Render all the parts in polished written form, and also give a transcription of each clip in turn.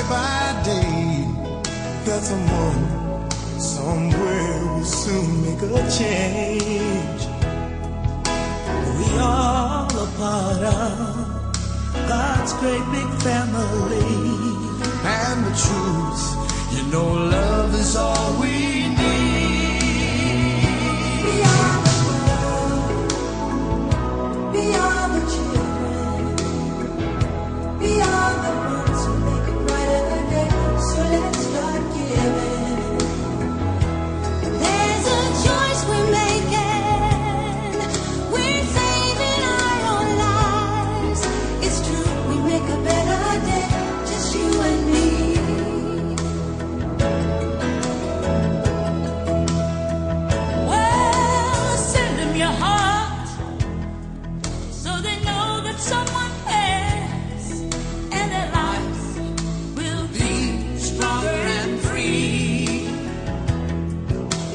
by day that someone somewhere will soon make a change. We all a part of God's great big family, and the truth, you know, love is all we need. We are the world, we are the children, we are the ones who make a brighter day, so let's start giving. There's a choice we're making, we're saving our own lives. It's true, we make a better day, just you and me. Well, send them your heart, so they know that someone cares, and their lives will be Stronger and free,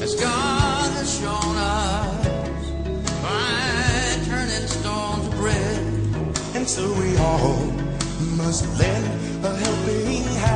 as God has shown us by turning stone to bread. And so we all must lend a helping hand.